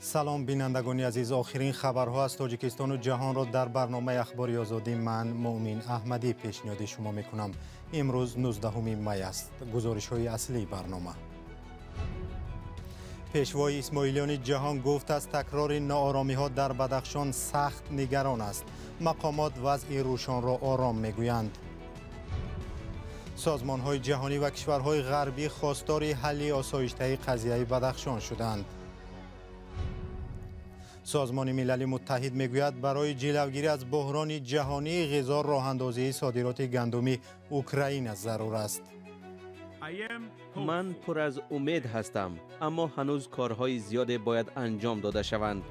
سلام بینندگان عزیز، آخرین خبرها از تاجیکستان و جهان را در برنامه اخباری آزادی من مؤمن احمدی پیشنهاد شما میکنم. امروز 19 می است. گزارش های اصلی برنامه. پیشوای اسماعیلیان جهان گفت از تکرار ناآرامی ها در بدخشان سخت نگران است. مقامات وضع روشان را آرام میگویند. سازمان های جهانی و کشورهای غربی خواستار حل آسایشته قضیه بدخشان شدند. سازمان ملل متحد میگوید برای جلوگیری از بحران جهانی غذا راهاندازی صادرات گندمی اوکراین ضرور است. من پر از امید هستم، اما هنوز کارهای زیاد باید انجام داده شوند.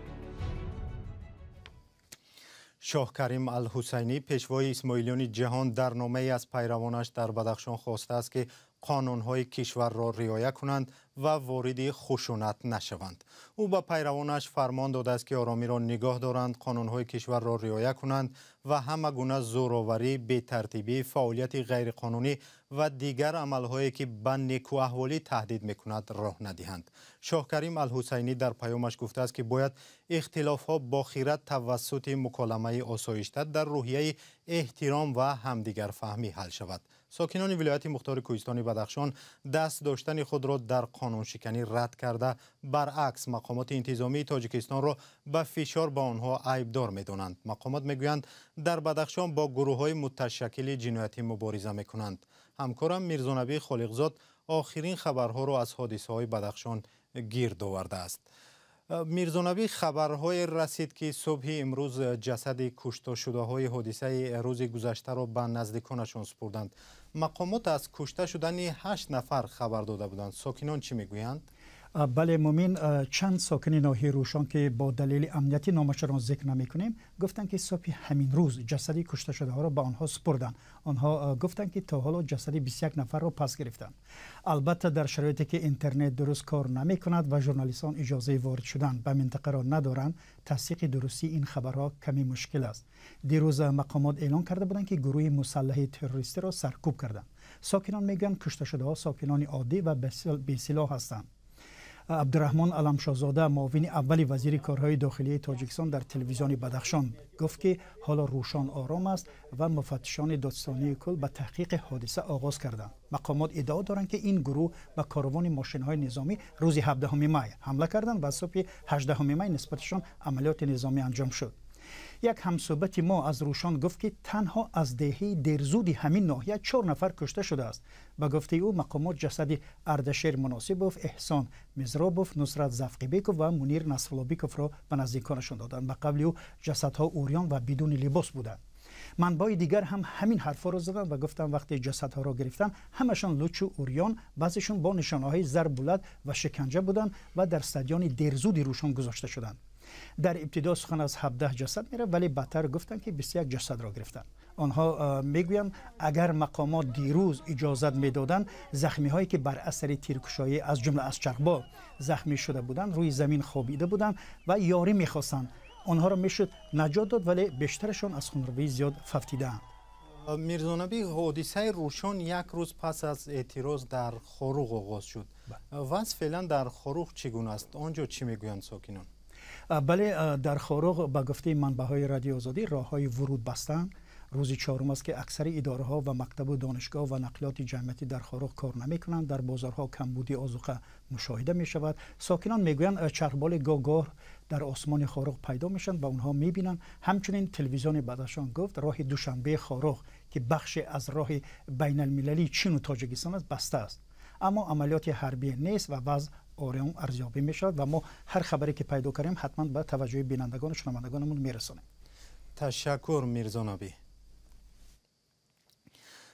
شاه کریم الحسینی پیشوای اسماعیلیان جهان در نامه از پیروانش در بدخشان خواسته است که قانونهای کشور را رعایت کنند و وارد خشونت نشوند. او به پیروانش فرمان داده است که آرامی را نگاه دارند، قانونهای کشور را رعایت کنند و همه گونه زورآوری، بی‌ترتیبی، فعالیت غیرقانونی و دیگر عملهایی که به نیکواحوالی تهدید میکند راه ندهند. شاه کریم الحسینی در پیامش گفته است که باید اختلافها با خیرات توسط مکالمه آسایشته در روحیه احترام و همدیگر فهمی حل شود. ساکنان ولایت مختار کوهستان بدخشان دست داشتن خود را در قانون شکنی رد کرده، برعکس مقامات انتظامی تاجیکستان را به فشار با آنها عیبدار می‌دانند. مقامات میگویند در بدخشان با گروه‌های متشکل جنایتی مبارزه می‌کنند. همکارم میرزانبی خالقزاد آخرین خبرها را از حادثه‌های بدخشان گرد آورده است. میرزانبی، خبرهای رسید که صبح امروز جسد کشته شده های حادثه روز گذشته را به نزدیکانشان سپردند. مقامات از کشته شدن 8 نفر خبر داده بودند. ساکنان چی میگویند؟ بله مومن، چند ساکن ناحیه روشان که با دلیل امنیتی نامشان را ذکر نمی کنیم گفتند که صبح همین روز جسدی کشته شده ها را به آنها سپردند. آنها گفتند که تا حالا جسد 21 نفر را پس گرفتند. البته در شرایطی که اینترنت درست کار نمی کند و ژورنالیستان اجازه وارد شدن به منطقه را ندارند، تصدیق درستی این خبرها کمی مشکل است. دیروز مقامات اعلام کرده بودند که گروه مسلح تروریستی را سرکوب کردند. ساکنان میگویند کشته شده ها ساکنان عادی و بی‌سلاح هستند. عبدالرحمن علمشاهزاده، معاون اول وزیر کارهای داخلی تاجیکستان، در تلویزیون بدخشان گفت که حالا روشان آرام است و مفتشان دادستانی کل به تحقیق حادثه آغاز کردند. مقامات ادعا دارند که این گروه به کاروان ماشین‌های نظامی روز 17 می حمله کردند و صبح 18 می نسبتشان عملیات نظامی انجام شد. یک همصحبت ما از روشان گفت که تنها از دهه دیرزود همین ناحیه 4 نفر کشته شده است. به گفته او مقامات جسد اردشیر مناسبوف، احسان مزرابوف، نصرت زفقیبیکوف و منیر نصرالله‌بیکوف را به نزدیکانشان دادند. به قول او جسدها اوریان و بدون لباس بودند. منبع دیگر هم همین حرفا را زدند و گفتند وقتی جسدها را گرفتن همشان لوچ و اوریان، بعضیشون با نشانه‌های ضرب بلند و شکنجه بودند و در استادیوم دیرزود روشان گذاشته شدند. در ابتدا سخن از 17 جسد میره، ولی بعدتر گفتن که 21 جسد را گرفتن. آنها میگویند اگر مقامات دیروز اجازت میدادن، زخمی هایی که بر اثر تیرکشایی از جمله از چرخبار زخمی شده بودند روی زمین خوابیده بودند و یاری میخواستند. آنها را میشد نجات داد، ولی بیشترشان از خونریزی زیاد فوتیدند. میرزانبی، حادثه روشان یک روز پس از اعتراض در خاروق آغاز شد. وضع فعلا در خاروق چگونه است؟ آنجا چی میگویند ساکنان؟ بله، در خاروق به گفته منبع‌های رادیو آزادی راه‌های ورود بستند. روز چهارم است که اکثر اداره‌ها و مکتب و دانشگاه و نقلیات جمعیتی در خاروق کار نمی‌کنند. در بازارها کمبودی آذوقه مشاهده می‌شود. ساکنان میگویند چرخبال گاگار در آسمان خاروق پیدا میشن و اونها می‌بینند. همچنین تلویزیون بدخشان گفت راه دوشنبه خاروق که بخش از راه بین‌المللی چین و تاجیکستان است بسته است، اما عملیات حربی نیست و وضع آرام ارزیابی میشود و ما هر خبری که پیدا کردیم حتما به توجه بینندگان و شنوندگانمون میرسونیم. تشکر میرزانبی.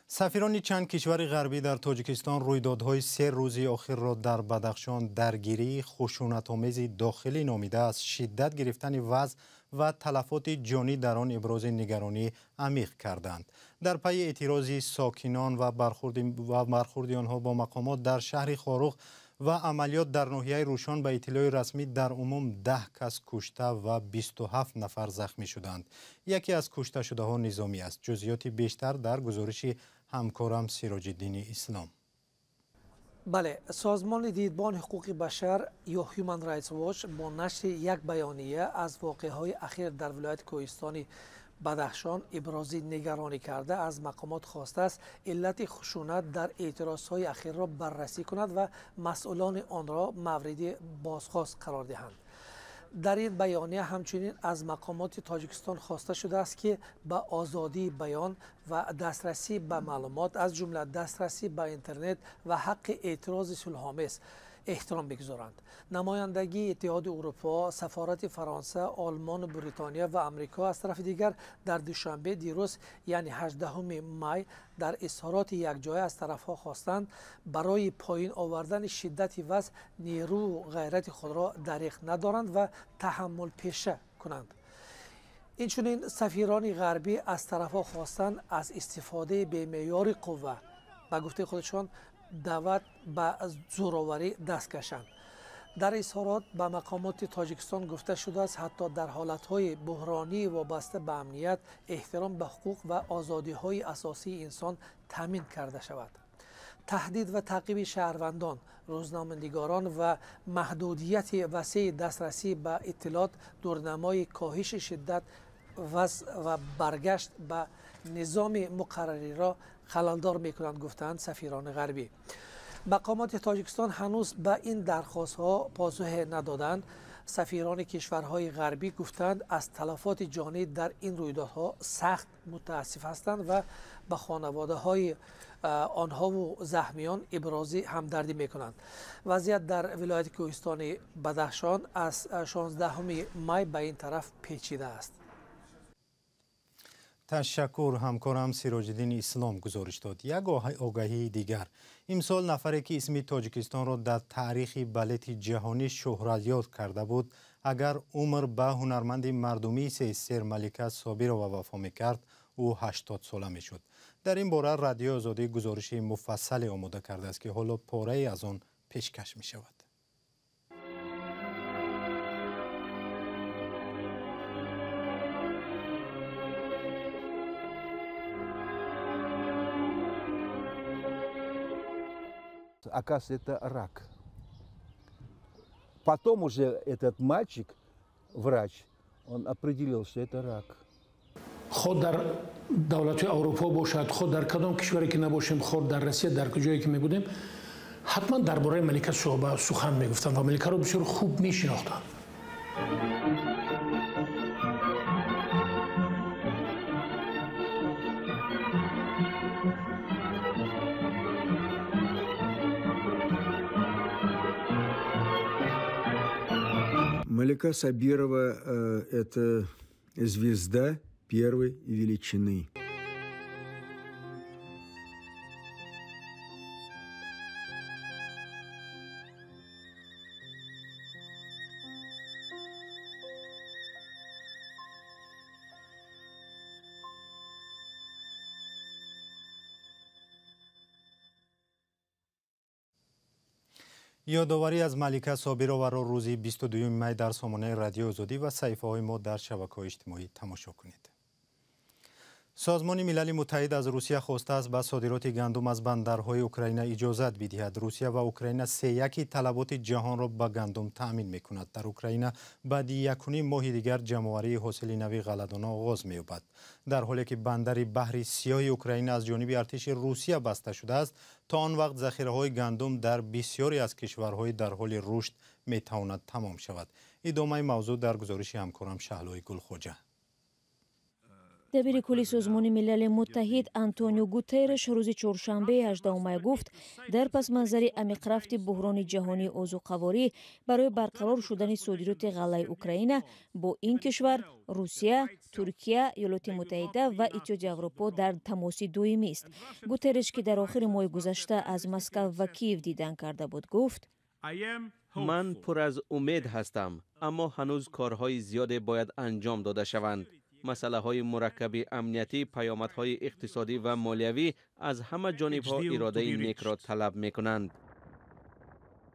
سفیران چند کشور غربی در تاجیکستان رویدادهای 3 روزی آخر را در بدخشان درگیری خشونت‌آمیز داخلی نامیده از شدت گرفتن وضع و تلفات جانی در آن ابراز نگرانی عمیق کردند. در پی اعتراض ساکنان و برخورد آنها با مقامات در شهر خاروق و عملیات در ناحیه روشان به اطلاع رسمی در عموم 10 کس کشته و 27 نفر زخمی شدند. یکی از کشته شده ها نظامی است. جزئیات بیشتر در گزارش همکارم سراج الدین اسلام. بله، سازمان دیدبان حقوق بشر یا هیومن رایتس واچ با نشر یک بیانیه از واقعه‌های اخیر در ولایت کوهستانی بدخشان ابراز نگرانی کرده از مقامات خواسته است علت خشونت در اعتراضهای اخیر را بررسی کند و مسئولان آن را مورد بازخواست قرار دهند. در این بیانیه همچنین از مقامات تاجیکستان خواسته شده است که به آزادی بیان و دسترسی به معلومات از جمله دسترسی به اینترنت و حق اعتراض صلح‌آمیز احترام بگذارند. نمایندگی اتحاد اروپا، سفارت فرانسه، آلمان، بریتانیا و امریکا از طرف دیگر در دوشنبه دیروز یعنی 18 می در اظهارات یکجایی از طرفها خواستند برای پایین آوردن شدت وضع نیرو و غیرت خود را دریغ ندارند و تحمل پیشه کنند. اینچنین سفیران غربی از طرفها خواستند از استفاده به معیار قوه به گفته خودشان دعوت به زوراوری دست کشند. در اظهارات به مقامات تاجیکستان گفته شده است حتی در حالتهای بحرانی وابسته به امنیت احترام به حقوق و آزادی‌های اساسی انسان تامین کرده شود. تهدید و تعقیب شهروندان، روزنامه‌نگاران و محدودیت وسیع دسترسی به اطلاعات دورنمای کاهش شدت وضع و برگشت به نظام مقرری را خللدار می‌کنند گفتند سفیران غربی. مقامات تاجیکستان هنوز به این درخواست‌ها پاسخ ندادند. سفیران کشورهای غربی گفتند از تلفات جانی در این رویدادها سخت متاسف هستند و به خانواده‌های آنها و زخمیان ابراز همدردی می‌کنند. وضعیت در ولایت کوهستانی بدخشان از 16 می به این طرف پیچیده است. تشکر همکارم سیراج‌الدین اسلام گزارش داد. یک آگهی دیگر، امسال نفری که اسم تاجیکستان را در تاریخ بالت جهانی شهرت یاب کرده بود اگر عمر به هنرمند مردمی سر ملکه صابر را وفا می‌کرد او 80 ساله می‌شد. در این باره رادیو آزادی گزارش مفصل آماده کرده است که حالا پاره از آن پیشکش می‌شود. Оказывается, это рак. Потом уже этот мальчик, врач, он определил, что это рак. خود در دولت اروپا باشد، خود در کدام کشوری که نباشیم، خود در روسیه در کجایی که می بودیم، حتما درباره ملکه سخن میگفتن و ملکه رو بسیار خوب میشناختن. Малика Сабирова – это звезда первой величины. یادآوری از ملکه صابرова را روز 22 می در سامانه رادیو آزادی و صفحه‌های ما در شبکه‌های اجتماعی تماشا کنید. سازمان ملل متحد از روسیه خواسته است به صادرات گندم از بندرهای اوکراین اجازت بدهد. روسیه و اوکراین 3/1 طلبات جهان را به گندم تأمین می‌کند. در اوکراین بعد 1.5 ماه دیگر جمع‌آوری حاصل نوی غله‌دانه آغاز می‌یابد. در حالی که بندر بحر سیاه اوکراین از جانب ارتش روسیه بسته شده است، تا آن وقت ذخیره‌های گندم در بسیاری از کشورهای در حال رشد می‌تواند تمام شود. ادامه موضوع در گزارش همکارم شهلای گلخوجه. دبیر کل سازمان ملل متحد آنتونیو گوترش روز چهارشنبه 18 می گفت در پس منظر عمیق رفت بحران جهانی اوضاع برای برقرار شدن صادرات غله اوکراین با این کشور روسیه، ترکیه، ایالات متحده و اتحادیه اروپا در تماس دومی است. گوترش که در آخر ماه گذشته از مسکو و کیف دیدن کرده بود گفت: من پر از امید هستم، اما هنوز کارهای زیاد باید انجام داده شوند. مسئله های مرکب امنیتی، پیامدهای اقتصادی و مالیوی از همه جانب ها اراده نیک را طلب می کنند.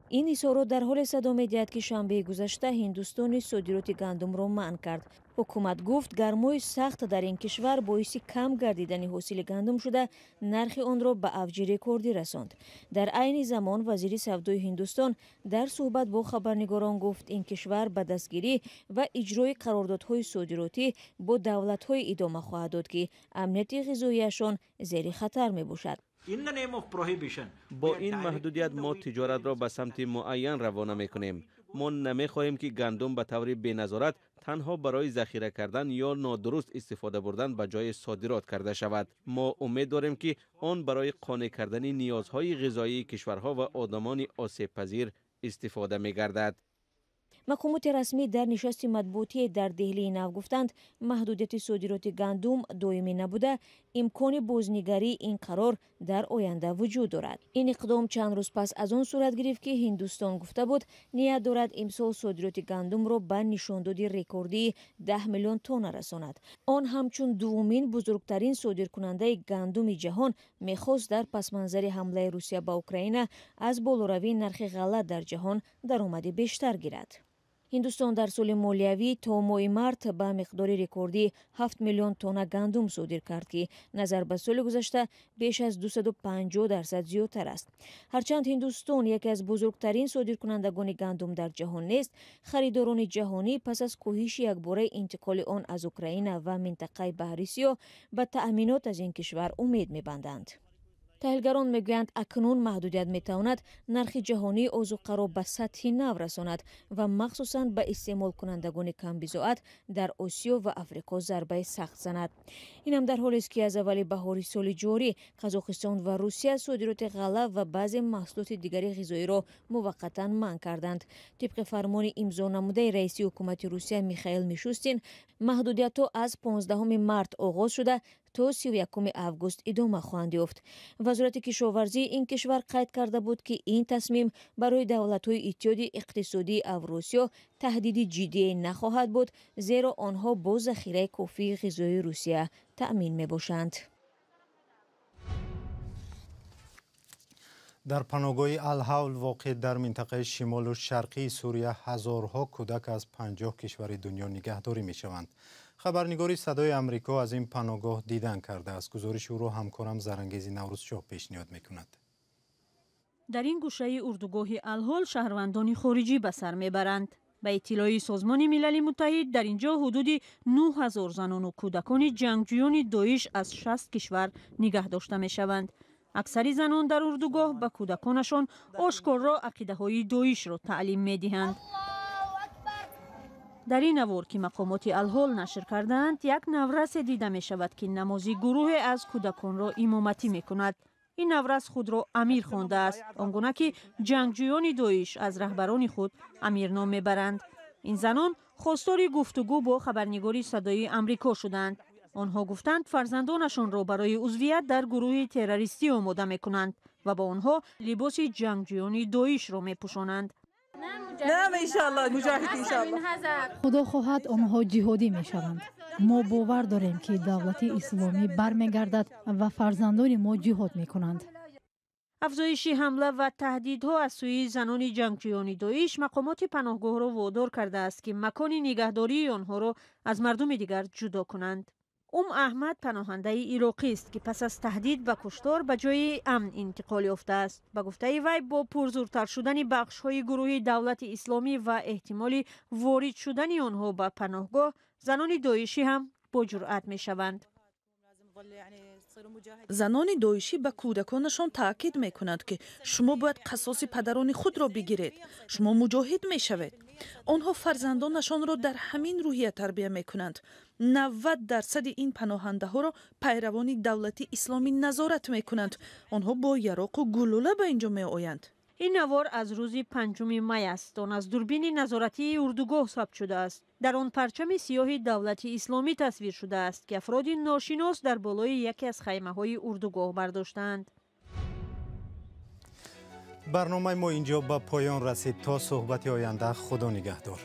این اظهارات در حال صدا می‌دهد که شنبه گذشته هندوستان صادرات گندم را منع کرد. حکومت گفت گرمای سخت در این کشور باعث کم گردیدن حاصل گندم شده نرخ آن را به اوج رکوردی رساند. در عین زمان وزیر سودای هندوستان در صحبت با خبرنگاران گفت این کشور به دستگیری و اجرای قراردادهای صادراتی با دولت‌های ادامه خواهد داد که امنیت غذاییشان زیر خطر می‌باشد. با این محدودیت ما تجارت را به سمت معین روانه می‌کنیم. ما نمی‌خواهیم که گندم به طور بی‌نظارت تنها برای ذخیره کردن یا نادرست استفاده بردن به جای صادرات کرده شود. ما امید داریم که آن برای قانع کردن نیازهای غذایی کشورها و آدمان آسیب پذیر استفاده می‌گردد. مقامات رسمی در نشست مطبوعاتی در دهلی نو گفتند محدودیت صادرات گندم دائمی نبوده، امکان بازنگری این قرار در آینده وجود دارد. این اقدام چند روز پس از آن صورت گرفت که هندوستان گفته بود نیت دارد امسال صادرات گندم را به نشانداد رکوردی 10 میلیون تن رساند. آن همچون دومین بزرگترین صادرکننده گندم جهان میخواست در پس منظر حمله روسیه به اوکراین از بالاروی نرخ غله در جهان درآمد بیشتر گیرد. هندوستان در سال مالیوی تا ماه مارت به مقدار رکوردی 7 میلیون تن گندم صادر کرد که نظر به سال گذشته بیش از 250% زیادتر است. هرچند هندوستان یکی از بزرگترین صادرکنندگان گندم در جهان نیست، خریداران جهانی پس از کاهش یکباره انتقال آن از اوکراین و منطقه بحر سیاه به تأمینات از این کشور امید می‌بندند. تحلیلگران میگویند اکنون محدودیت میتواند نرخ جهانی آذوقه را به سطح نو رساند و مخصوصاً به استعمال کنندگان کم بضاعت در آسیا و افریقا ضربه سخت زند. این هم در حالی است که از اول بهار سال جاری قزاقستان و روسیه صادرات غله و بعضی محصولات دیگر غذایی را موقتا منع کردند. طبق فرمان امضا نموده رئیس حکومت روسیه میخائیل میشوستین، محدودیت‌ها از 15 مارت آغاز شده تا 31 آگوست ادامه خواهند یافت. وزارت کشاورزی این کشور قید کرده بود که این تصمیم برای دولت‌های اتحاد اقتصادی اوراسیا تهدید جدی نخواهد بود، زیرا آنها با ذخیره کافی غذای روسیه تأمین می‌باشند. در پناهگاه الحول واقع در منطقه شمال و شرقی سوریه هزارها کودک از 50 کشور دنیا نگهداری می‌شوند. خبرنگاری صدای آمریکا از این پناهگاه دیدن کرده است. گزارش او را همکارم زرنگیزی نوروزشاه پیشنهاد می‌کند. در این گوشه اردوگاه الحول شهروندان خارجی به سر میبرند. به اطلاع سازمان ملل متحد در اینجا حدود 9000 زنان و کودکان جنگجویان داعش از 60 کشور نگه داشته میشوند. اکثر زنان در اردوگاه به کودکانشان آشکارا عقیده‌های داعش را تعلیم می‌دهند. در این نوار که مقامات الحول نشر کردند، یک نورس دیده می شود که نمازی گروه از کودکان را امامتی می کند. این نورس خود را امیر خوانده است، آنگونه که جنگجویان داعش از رهبران خود امیر نام می برند. این زنان خواستار گفتگو با خبرنگاری صدای آمریکا شدند. آنها گفتند فرزندانشان را برای عضویت در گروه تروریستی آماده می کنند و با آنها لباس جنگجویان داعش را می پوشانند. نه انشالله مجاهد انشالله. خدا خواهد آنها جهادی می شوند. ما باور داریم که دولت اسلامی برمیگردد و فرزندان ما جهاد می کنند. افزایش حمله و تهدیدها از سوی زنان جنگجویان داعش مقامات پناهگاه را وادار کرده است که مکان نگهداری آنها را از مردم دیگر جدا کنند. احمد پناهنده عراقی است که پس از تهدید به کشتار به جای امن انتقال یافته است. به گفته وی با پرزورتر شدن بخش‌های گروه دولت اسلامی و احتمال وارد شدن آنها به پناهگاه، زنان داعشی هم با جرأت می‌شوند. زنان داعشی به کودکانشان تاکید می‌کنند که شما باید قصاص پدران خود را بگیرید. شما مجاهد می‌شوید. آنها فرزندانشان را در همین روحیه تربیت می‌کنند. 90% این پناهنده ها را پیروان دولت اسلامی نظارت می‌کنند. آنها با یراق و گلوله به اینجا می‌آیند. این نوار از روز 5 می است. آن از دوربین نظارتی اردوگاه ثبت شده است. در آن پرچم سیاه دولت اسلامی تصویر شده است که افراد ناشناس در بالای یکی از خیمه‌های اردوگاه برداشتند. برنامه ما اینجا به پایان رسید. تا صحبت آینده خدا نگهدار.